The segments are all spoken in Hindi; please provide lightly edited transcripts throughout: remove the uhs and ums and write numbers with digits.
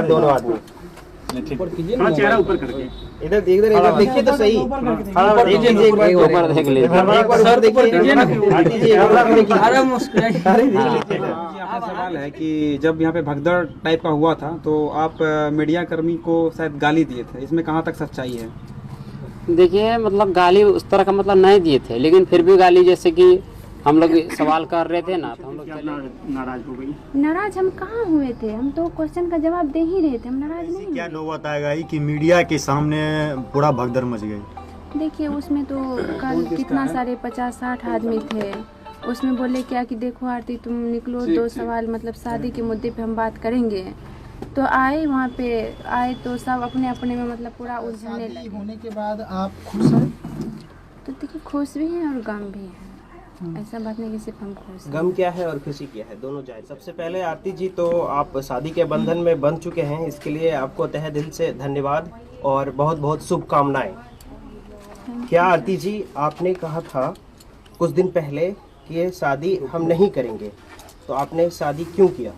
दोनों आदमी चेहरा ऊपर करके इधर देखिए तो सही, ऊपर देख लीजिए सर, देखिए सवाल है कि जब यहाँ पे भगदड़ टाइप का हुआ था तो आप मीडिया कर्मी को शायद गाली दिए थे, इसमें कहाँ तक सच्चाई है? देखिए मतलब गाली उस तरह का मतलब नहीं दिए थे, लेकिन फिर भी गाली, जैसे कि हम लोग सवाल कर रहे थे ना, तो हम लोग नाराज हो गई। नाराज हम कहाँ हुए थे, हम तो क्वेश्चन का जवाब दे ही रहे थे, हम नाराज नहीं। क्या नौबत आएगा कि मीडिया के सामने पूरा भगदड़ मच गई? देखिए उसमें तो कल कितना सारे 50-60 आदमी थे, उसमें बोले क्या कि देखो आरती तुम निकलो, 2 सवाल मतलब शादी के मुद्दे पे हम बात करेंगे। तो आए वहाँ पे आए तो सब अपने अपने में मतलब पूरा उलझने लगे। होने के बाद आप खुश हैं? तो देखिए खुश भी हैं और गम भी हैं, ऐसा बात नहीं कि सिर्फ हम खुश हैं। गम क्या है और खुशी क्या है, दोनों जाए। सबसे पहले आरती जी, तो आप शादी के बंधन में बंध चुके हैं, इसके लिए आपको तहे दिल से धन्यवाद और बहुत बहुत शुभकामनाएं। क्या आरती जी, आपने कहा था कुछ दिन पहले कि ये शादी हम नहीं करेंगे, तो आपने शादी क्यों किया?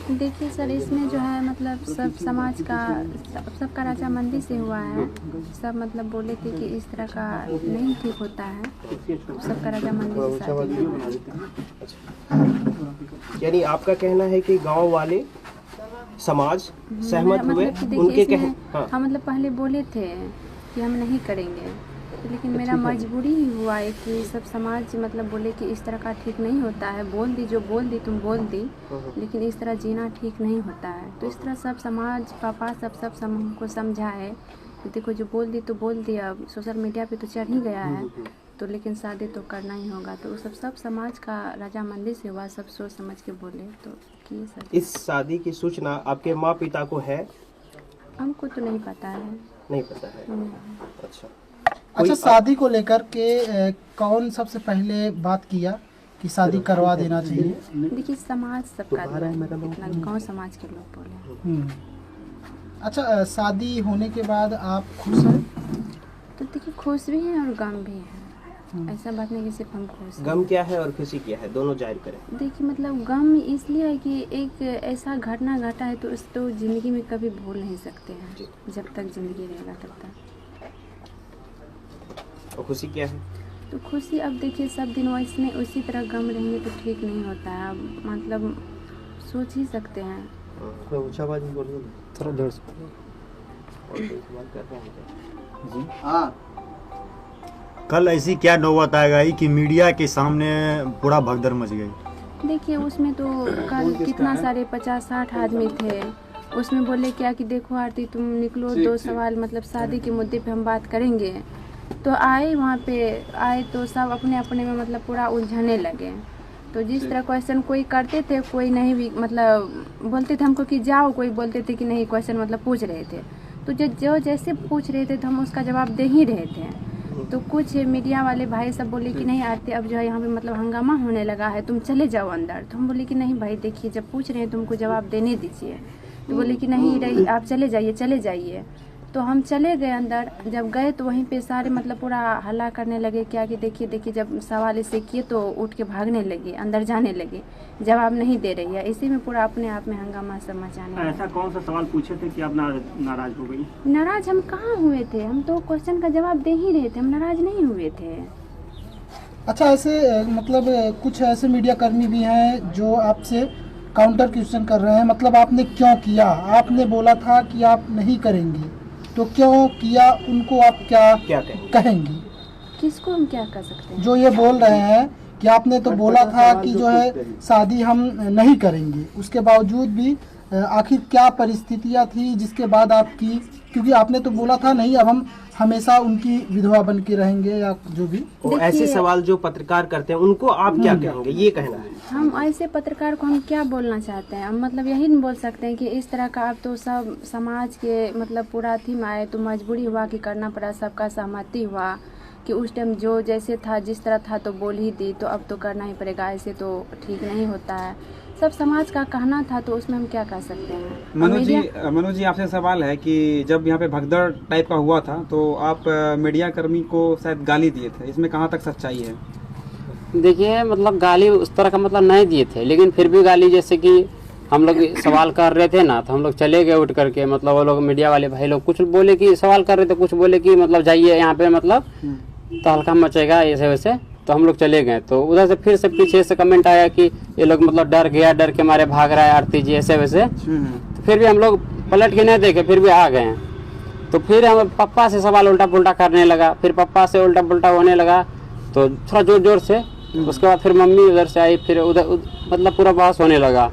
देखिए सर, इसमें जो है मतलब सब समाज का सबका रजामंदी से हुआ है। सब मतलब बोले थे कि इस तरह का नहीं ठीक होता है, सबका रजामंदी से शादी हुआ है। यानी आपका कहना है कि गांव वाले समाज सहमत हुए, मतलब उनके कहे हम मतलब पहले बोले थे कि हम नहीं करेंगे, लेकिन मेरा मजबूरी ही हुआ है कि सब समाज मतलब बोले कि इस तरह का ठीक नहीं होता है। बोल दी जो बोल दी तुम बोल दी, लेकिन इस तरह जीना ठीक नहीं होता है। तो इस तरह सब समाज पापा सब हमको समझाए कि देखो जो बोल दी तो बोल दी, अब सोशल मीडिया पे तो चढ़ ही गया है, तो लेकिन शादी तो करना ही होगा। तो सब समाज का रजामंदी से हुआ, सब सोच समझ के बोले तो किए सर। इस शादी की सूचना आपके माँ पिता को है? हमको तो नहीं पता है। नहीं पता है। अच्छा, अच्छा, शादी को लेकर के कौन सबसे पहले बात किया कि शादी करवा देना चाहिए? देखिए समाज सबका इतना गाँव समाज के लोग बोले। अच्छा, शादी होने के बाद आप खुश हैं? तो देखिए खुश भी हैं और गम भी हैं, ऐसा बात नहीं कि सिर्फ हम खुश हैं। गम क्या है और खुशी क्या है, दोनों जाहिर करें। देखिए मतलब गम इसलिए है कि एक ऐसा घटना घटा है तो उस तो ज़िंदगी में कभी भूल नहीं सकते हैं, जब तक ज़िंदगी रहेगा तब तक। और खुशी क्या है? तो खुशी अब देखिए सब दिन वैसे उसी तरह गम रहेंगे तो ठीक नहीं होता है। अब मतलब सोच ही सकते हैं। थोड़ा जोर से। हाँ, कल ऐसी क्या नौबत आएगा कि मीडिया के सामने पूरा भगदड़ मच गई? देखिए उसमें तो कल कितना सारे 50-60 आदमी थे, उसमें बोले क्या कि देखो आरती तुम निकलो, 2 सवाल मतलब शादी के मुद्दे पे हम बात करेंगे। तो आए वहाँ पे आए तो सब अपने अपने में मतलब पूरा उलझने लगे। तो जिस तरह क्वेश्चन कोई करते थे, कोई नहीं भी मतलब बोलते थे हमको कि जाओ, कोई बोलते थे कि नहीं, क्वेश्चन मतलब पूछ रहे थे। तो जो जैसे पूछ रहे थे तो हम उसका जवाब दे ही रहे थे। तो कुछ मीडिया वाले भाई सब बोले कि नहीं आरती अब जो है यहाँ पे मतलब हंगामा होने लगा है, तुम चले जाओ अंदर। तो हम बोले कि नहीं भाई देखिए जब पूछ रहे हैं तुमको जवाब देने दीजिए। तो बोले कि नहीं रही आप चले जाइए। तो हम चले गए अंदर। जब गए तो वहीं पे सारे मतलब पूरा हल्ला करने लगे क्या कि देखिए जब सवाल इससे किए तो उठ के भागने लगे, अंदर जाने लगे, जवाब नहीं दे रही है। इसी में पूरा अपने आप में हंगामा सब मचाने लगे। ऐसा कौन सा सवाल पूछे थे कि आप नाराज हो गई? नाराज हम कहाँ हुए थे, हम तो क्वेश्चन का जवाब दे ही रहे थे, हम नाराज नहीं हुए थे। अच्छा, ऐसे मतलब कुछ ऐसे मीडिया कर्मी भी हैं जो आपसे काउंटर क्वेश्चन कर रहे हैं, मतलब आपने क्यों किया? आपने बोला था कि आप नहीं करेंगे, तो क्यों किया? उनको आप क्या कहेंगे? किसको हम क्या कर सकते हैं? जो ये बोल रहे हैं कि आपने तो बोला था कि जो है शादी हम नहीं करेंगे, उसके बावजूद भी आखिर क्या परिस्थितियां थी जिसके बाद आपकी, क्योंकि आपने तो बोला था नहीं अब हम हमेशा उनकी विधवा बन के रहेंगे, या जो भी ऐसे सवाल जो पत्रकार करते हैं उनको आप क्या कहेंगे, ये कहना है? हम ऐसे पत्रकार को हम क्या बोलना चाहते हैं? हम मतलब यही नहीं बोल सकते हैं कि इस तरह का अब तो सब समाज के मतलब पूरा थी में आए तो मजबूरी हुआ कि करना पड़ा, सबका सहमति हुआ कि उस टाइम जो जैसे था जिस तरह था तो बोल ही दी, तो अब तो करना ही पड़ेगा, ऐसे तो ठीक नहीं होता है। सब समाज का कहना था तो उसमें हम क्या कर सकते हैं? मनोज जी आपसे सवाल है कि जब यहाँ पे भगदड़ टाइप का हुआ था तो आप मीडिया कर्मी को शायद गाली दिए थे, इसमें कहाँ तक सच्चाई है? देखिए मतलब गाली उस तरह का मतलब नहीं दिए थे, लेकिन फिर भी गाली, जैसे कि हम लोग सवाल कर रहे थे ना, तो हम लोग चले गए उठ करके, मतलब वो लोग मीडिया वाले भाई लोग कुछ बोले कि सवाल कर रहे थे, कुछ बोले कि मतलब जाइए यहाँ पे, मतलब तो हल्का मचेगा ऐसे वैसे, तो हम लोग चले गए। तो उधर से फिर से पीछे से कमेंट आया कि ये लोग मतलब डर गया, डर के मारे भाग रहा है आरती जी ऐसे वैसे। तो फिर भी हम लोग पलट के नहीं देखे, फिर भी आ गए। तो फिर हम पापा से सवाल उल्टा पुल्टा करने लगा, फिर पापा से उल्टा पुल्टा होने लगा, तो थोड़ा जोर जोर से। उसके बाद फिर मम्मी उधर से आई, फिर उधर मतलब पूरा बहस होने लगा।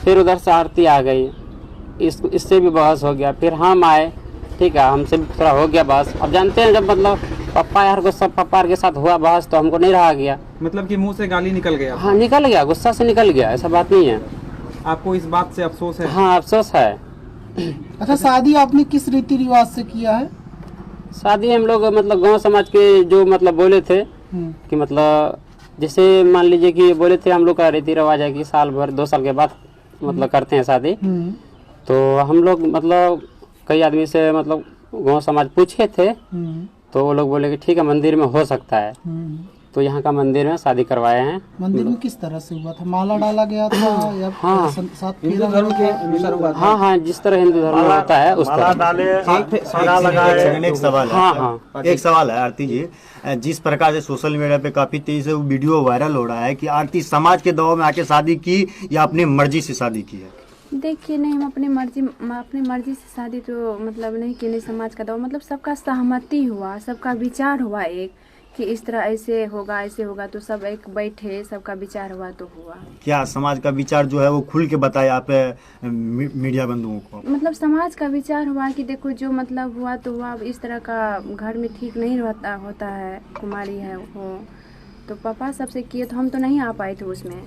फिर उधर से आरती आ गई, इससे भी बहस हो गया। फिर हम आए, ठीक है, हमसे भी थोड़ा हो गया बहस। अब जानते हैं जब मतलब पापा यार को सब पापा के साथ हुआ बहस, तो हमको नहीं रहा गया। मतलब कि मुंह से गाली निकल गया? हाँ निकल गया, गुस्सा से निकल गया, ऐसा बात नहीं है। आपको इस बात से अफसोस है? हाँ अफसोस है। अच्छा, शादी आपने किस रीति रिवाज से किया है? शादी हम लोग मतलब गांव समाज के जो मतलब बोले थे कि मतलब जैसे मान लीजिए कि बोले थे हम लोग का रीति रिवाज है कि साल भर 2 साल के बाद मतलब करते हैं शादी। तो हम लोग मतलब कई आदमी से मतलब गांव समाज पूछे थे, तो वो लोग बोले कि ठीक है मंदिर में हो सकता है। तो यहाँ का मंदिर में शादी करवाए हैं। मंदिर में किस तरह से हुआ था? माला डाला गया था या हाँ। साथ हिंदू धर्म के अनुसार हुआ था? हाँ हाँ, जिस तरह हिंदू धर्म में होता है उस तरह। एक सवाल है। हाँ हाँ, एक सवाल है आरती जी, जिस प्रकार से सोशल मीडिया पे काफी तेजी से वीडियो वायरल हो रहा है कि आरती समाज के दबाव में आके शादी की या अपनी मर्जी से शादी की है? देखिए नहीं, हम अपनी मर्जी से शादी तो मतलब नहीं की, नहीं समाज का दबाव, मतलब सबका सहमति हुआ, सबका विचार हुआ एक कि इस तरह ऐसे होगा ऐसे होगा, तो सब एक बैठे, सबका विचार हुआ तो हुआ। क्या समाज का विचार जो है वो खुल के बताए आप मीडिया बंधुओं को? मतलब समाज का विचार हुआ कि देखो जो मतलब हुआ तो हुआ, अब इस तरह का घर में ठीक नहीं होता है, कुमारी है वो, तो पापा सबसे किए, तो हम तो नहीं आ पाए थे उसमें,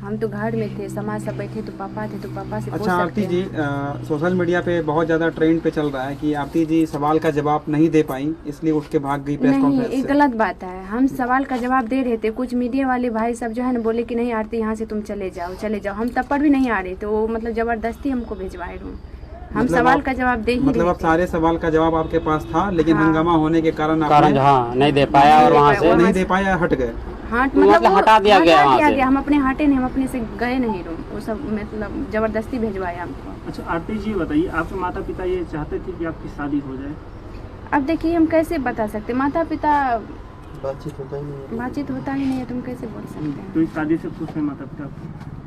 हम तो घर में थे, समाज सब बैठे, तो पापा थे, तो पापा से पूछ अच्छा सकते आरती जी, हैं। सोशल मीडिया पे बहुत ज़्यादा ट्रेंड पे चल रहा है कि आरती जी सवाल का जवाब नहीं दे पाई, इसलिए उठ के भाग गई प्रेस नहीं, कॉन्फ्रेंस ये से। गलत बात है। हम सवाल का जवाब दे रहे थे, कुछ मीडिया वाले भाई सब जो है ना बोले कि नहीं आरती यहाँ से तुम चले जाओ। हम तब पर भी नहीं आ रहे थे, वो मतलब जबरदस्ती हमको भिजवाए रूम। हम मतलब सवाल आप- का जवाब दे ही मतलब रहे अब थे। सारे सवाल का जवाब आपके पास था, लेकिन हाँ। हंगामा होने के कारण कारण हाँ नहीं दे पाया, और वहाँ से नहीं दे पाया, हट गए। हाँ मतलब वो हटा दिया गया वहाँ से। हम अपने हटे नहीं, हम अपने से गए नहीं रूम, वो सब मतलब जबरदस्ती भिजवाया हमको। अच्छा आरती जी बताइए, आपके माता पिता ये चाहते थे कि आपकी शादी हो जाए? अब देखिए हम कैसे बता सकते, माता पिता बातचीत होता ही नहीं है। बातचीत होता ही नहीं है, तुम कैसे बोल सकते हैं? तो इस शादी से खुश है माता पिता आपके?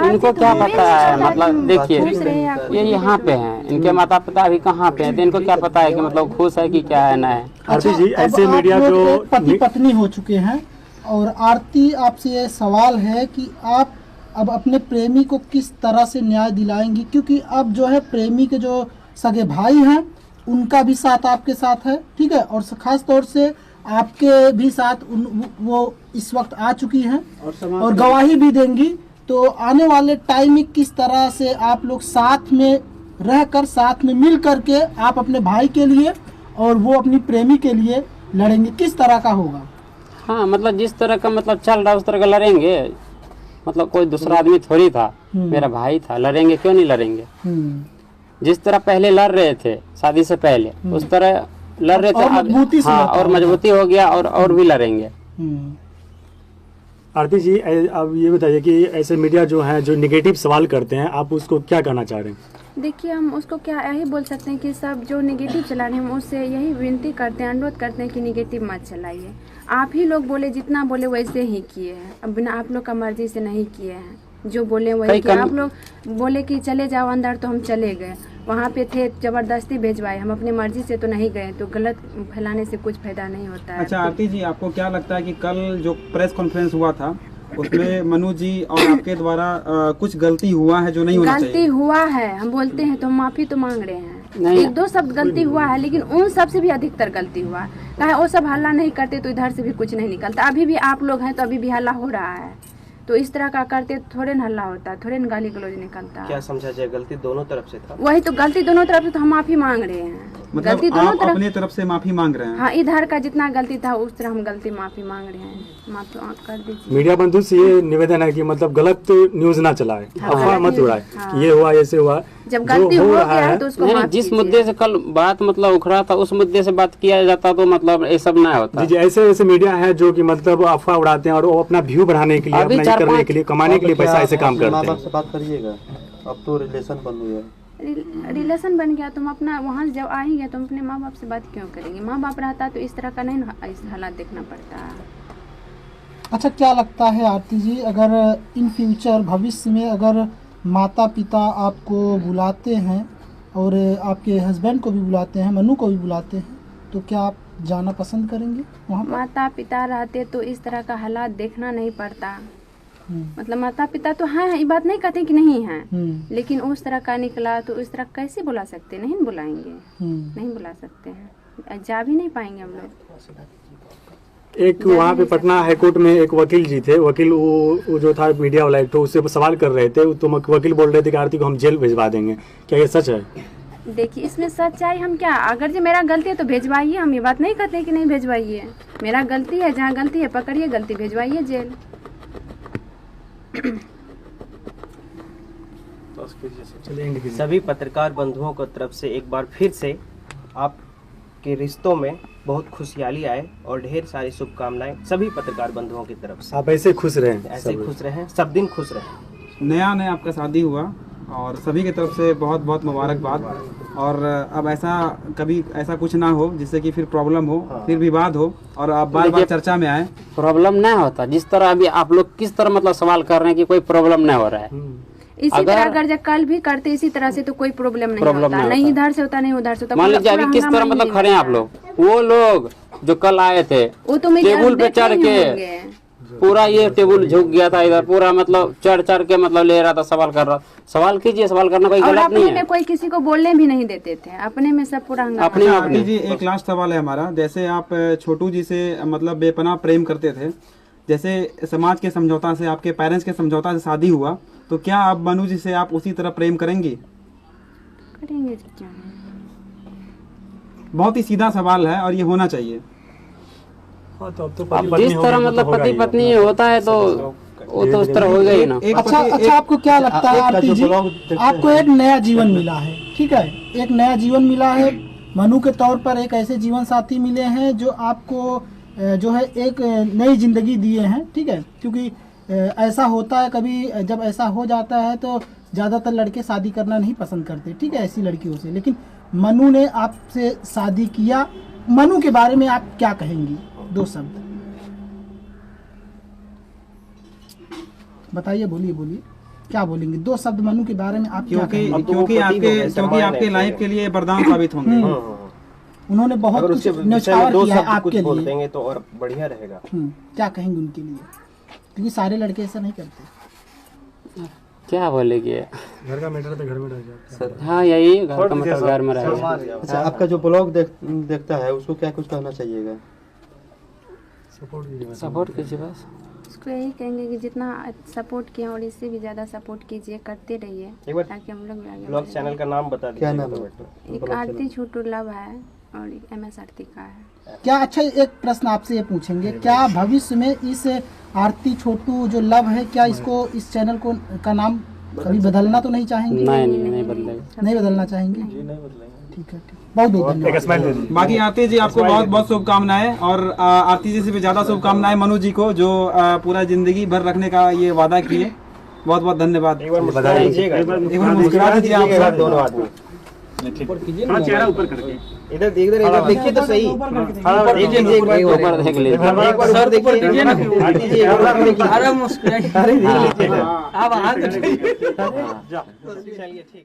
इनको क्या पता है, मतलब देखिए खुश रहे या खुश ये यहाँ पे हैं, इनके माता पिता अभी कहाँ पे हैं, तो इनको क्या पता है कि मतलब खुश है कि क्या है ना है। आरती जी, ऐसे मीडिया जो पति पत्नी हो चुके हैं, और आरती आपसे ये सवाल है कि आप अब अपने प्रेमी को किस तरह से न्याय दिलाएंगी, क्योंकि अब जो है प्रेमी के जो सगे भाई हैं उनका भी साथ आपके साथ है, ठीक है, और खास तौर से आपके भी साथ वो इस वक्त आ चुकी हैं और गवाही भी देंगी। तो आने वाले टाइम में किस तरह से आप लोग साथ में रहकर, साथ में मिल करके आप अपने भाई के लिए और वो अपनी प्रेमी के लिए लड़ेंगे, किस तरह का होगा? हाँ मतलब जिस तरह का मतलब चल रहा है उस तरह का लड़ेंगे, मतलब कोई दूसरा आदमी थोड़ी था, मेरा भाई था, लड़ेंगे क्यों नहीं लड़ेंगे। जिस तरह पहले लड़ रहे थे शादी से पहले, उस तरह लड़ रहे थे, और मजबूती से हाँ लड़ते और हैं। मजबूती हो गया और भी लड़ेंगे। आरती जी अब ये बताइए कि ऐसे मीडिया जो है जो निगेटिव सवाल करते हैं, आप उसको क्या कहना चाह रहे हैं? देखिए हम उसको क्या यही बोल सकते हैं कि सब जो निगेटिव चला रहे हैं, हम उससे यही विनती करते हैं, अनुरोध करते हैं कि निगेटिव मत चलाइए। आप ही लोग बोले, जितना बोले वैसे ही किए हैं, अब बिना आप लोग का मर्जी से नहीं किए हैं, जो बोले वही किए। आप लोग बोले कि चले जाओ अंदर, तो हम चले गए, वहाँ पे थे जबरदस्ती भेजवाए, हम अपनी मर्जी से तो नहीं गए, तो गलत फैलाने से कुछ फायदा नहीं होता है। अच्छा आरती जी, आपको क्या लगता है कि कल जो प्रेस कॉन्फ्रेंस हुआ था उसमें मनु जी और आपके द्वारा कुछ गलती हुआ है जो नहीं होना गलती चाहिए? हुआ है, हम बोलते हैं तो हम माफी तो मांग रहे हैं, नहीं। 1-2 शब्द गलती हुआ है, लेकिन उन सब से भी अधिकतर गलती हुआ है। कहा वो सब हल्ला नहीं करते तो इधर से भी कुछ नहीं निकलता। अभी भी आप लोग हैं तो अभी भी हल्ला हो रहा है, तो इस तरह का करते थोड़े न हल्ला होता, थोड़े न गाली गलौज निकलता। क्या समझा जाए, गलती दोनों तरफ से था? वही तो गलती दोनों तरफ से, तो हम माफी मांग रहे हैं। मतलब गलती दोनों आप तरफ, अपने तरफ से माफी मांग रहे हैं? हाँ इधर का जितना गलती था उस तरह हम गलती माफी मांग रहे हैं, माफी कर दीजिए। मीडिया बंधु से ये निवेदन है कि मतलब गलत न्यूज ना चलाए, हाँ, अफवाह गलत मत न्यूज़, उड़ाए, हाँ। ये हुआ ऐसे हुआ, जब गलती जो हो हो रहा गया है है, तो उसको नहीं, माफ जिस कीजिए। मुद्दे से कल बात मतलब उखड़ा था उस मुद्दे से बात किया जाता तो मतलब ये सब ना होता। जी जी, ऐसे ऐसे मीडिया है जो कि मतलब अफवाह उड़ाते हैं और वो अपना व्यू बढ़ाने के लिए, अभी अपना ये करने 4-5 के लिए, कमाने के लिए पैसा ऐसे काम माँ करते बाप हैं। से बात करिएगा, अब तो रिलेशन बन हुई है। रिलेशन बन गया, तुम अपना वहाँ जब आएंगे तुम अपने माँ बाप से बात क्यों करेंगे? माँ बाप रहता तो इस तरह का नहीं ना इस हालात देखना पड़ता। अच्छा, क्या लगता है आरती जी, अगर इन फ्यूचर भविष्य में अगर माता पिता आपको बुलाते हैं और आपके हस्बैंड को भी बुलाते हैं, मनु को भी बुलाते हैं, तो क्या आप जाना पसंद करेंगे वहाँ पर? माता पिता रहते तो इस तरह का हालात देखना नहीं पड़ता। मतलब माता पिता तो हैं, ये बात नहीं कहते कि नहीं है, लेकिन उस तरह का निकला तो उस तरह कैसे बुला सकते? नहीं बुलाएंगे, नहीं बुला सकते हैं, जा भी नहीं पाएंगे हम लोग। एक वहाँ पे पटना हाईकोर्ट में एक वकील जी थे, वकील वो जो था मीडिया वाला एक, तो उससे सवाल कर रहे थे, तो वकील बोल रहे थे कि आरती को हम जेल भिजवा देंगे, क्या ये सच है? देखिए इसमें सच्चाई हम क्या, अगर जो मेरा गलती है तो भेजवाइए, हम ये बात नहीं कहते कि नहीं भेजवाइए, मेरा गलती है, जहाँ गलती है पकड़िए गलती, भेजवाइए जेल। सभी पत्रकार बंधुओं को तरफ से एक बार फिर से आपके रिश्तों में बहुत खुशहाली आए और ढेर सारी शुभकामनाएं सभी पत्रकार बंधुओं की तरफ से। आप ऐसे खुश रहें, ऐसे खुश रहें, सब दिन खुश रहें। नया नया आपका शादी हुआ और सभी की तरफ से बहुत बहुत मुबारकबाद। और अब ऐसा कभी ऐसा कुछ ना हो जिससे कि फिर प्रॉब्लम हो, फिर विवाद हो और आप बार बार चर्चा में आए। प्रॉब्लम नहीं होता, जिस तरह अभी आप लोग किस तरह मतलब सवाल कर रहे हैं कि कोई प्रॉब्लम नहीं हो रहा है। इसी तरह अगर जब कल भी करते इसी तरह से तो कोई प्रॉब्लम नहीं होता, नहीं इधर से होता नहीं उधर से होता। मान लीजिए अभी किस तरह मतलब खड़े हैं आप लोग, वो लोग जो कल आए थे वो तो टेबल पे चढ़ के पूरा ये टेबल झुक गया था इधर, पूरा मतलब चढ़ के मतलब ले रहा था, सवाल कर रहा। सवाल कीजिए, सवाल करना कोई गलत नहीं है। कोई किसी को बोलने भी नहीं देते थे, अपने में सब पूरा अपने आरती जी एक लास्ट सवाल है हमारा, जैसे आप छोटू जी से मतलब बेपनाह प्रेम करते थे, जैसे समाज के समझौता से, आपके पेरेंट्स के समझौता से शादी हुआ, तो क्या आप मनु जी से आप उसी तरह प्रेम करेंगे? करेंगे क्या? बहुत ही सीधा सवाल है और ये होना चाहिए। अब जिस तरह मतलब पति पत्नी होता है तो वो तो उस तरह हो गई ना। अच्छा, आपको क्या लगता है आरती जी, आपको एक नया जीवन मिला है, ठीक है, एक नया जीवन मिला है, मनु के तौर पर एक ऐसे जीवन साथी मिले हैं जो आपको जो है एक नई जिंदगी दिए हैं, ठीक है, क्योंकि ऐसा होता है कभी, जब ऐसा हो जाता है तो ज़्यादातर लड़के शादी करना नहीं पसंद करते, ठीक है, ऐसी लड़कियों से, लेकिन मनु ने आपसे शादी किया। मनु के बारे में आप क्या कहेंगी, 2 शब्द बताइए, बोलिए क्या बोलेंगे, 2 शब्द मनु के बारे में आप क्या कहेंगे? क्योंकि आपके लाइफ के लिए वरदान साबित होंगे। उन्होंने बहुत कुछ न्यौछावर किया आपके लिए, देंगे तो और बढ़िया रहेगा। क्या कहेंगे उनके लिए, क्योंकि सारे लड़के ऐसा नहीं करते। क्या बोलेंगे, घर का मैटर तो घर में रह जाता है। हाँ यही घर का मतलब घर में रहेगा। अच्छा, आपका जो ब्लॉग देखता है उसको क्या कुछ कहना चाहिएगा? सपोर्ट कीजिए बस। उसको यही कहेंगे कि जितना सपोर्ट किया और इससे भी ज़्यादा सपोर्ट कीजिए, करते रहिए, ताकि हम लोग भी आगे ब्लॉग चैनल का नाम बता दीजिए। क्या नाम है? एक आरती छोटू लव है और एक MS आरती का है। क्या, अच्छा एक प्रश्न आपसे ये पूछेंगे, क्या भविष्य में इस आरती छोटू जो लव है, क्या इसको, इस चैनल को का नाम कभी बदलना तो नहीं चाहेंगे? नहीं बदलेगा। नहीं बदलना चाहेंगे? ठीक है, बहुत बहुत धन्यवाद। बाकी आरती जी आपको बहुत बहुत शुभकामनाएं, और आरती जी से भी ज्यादा शुभकामनाएं मनु जी को जो पूरा जिंदगी भर रखने का ये वादा किए। बहुत बहुत धन्यवाद। एक बार मुस्कुरा दीजिएगा, एक बार मुस्कुरा दीजिए आप सब दोनों आदमी। चेहरा ऊपर करके इधर देखिए तो सही। ऊपर देख लीजिए। एक बार सर देखिए ना, आरती जी एक बार देखिए। अरे मुस्कुराइए। अरे देख लीजिए। अब हाथ चलिए ठीक।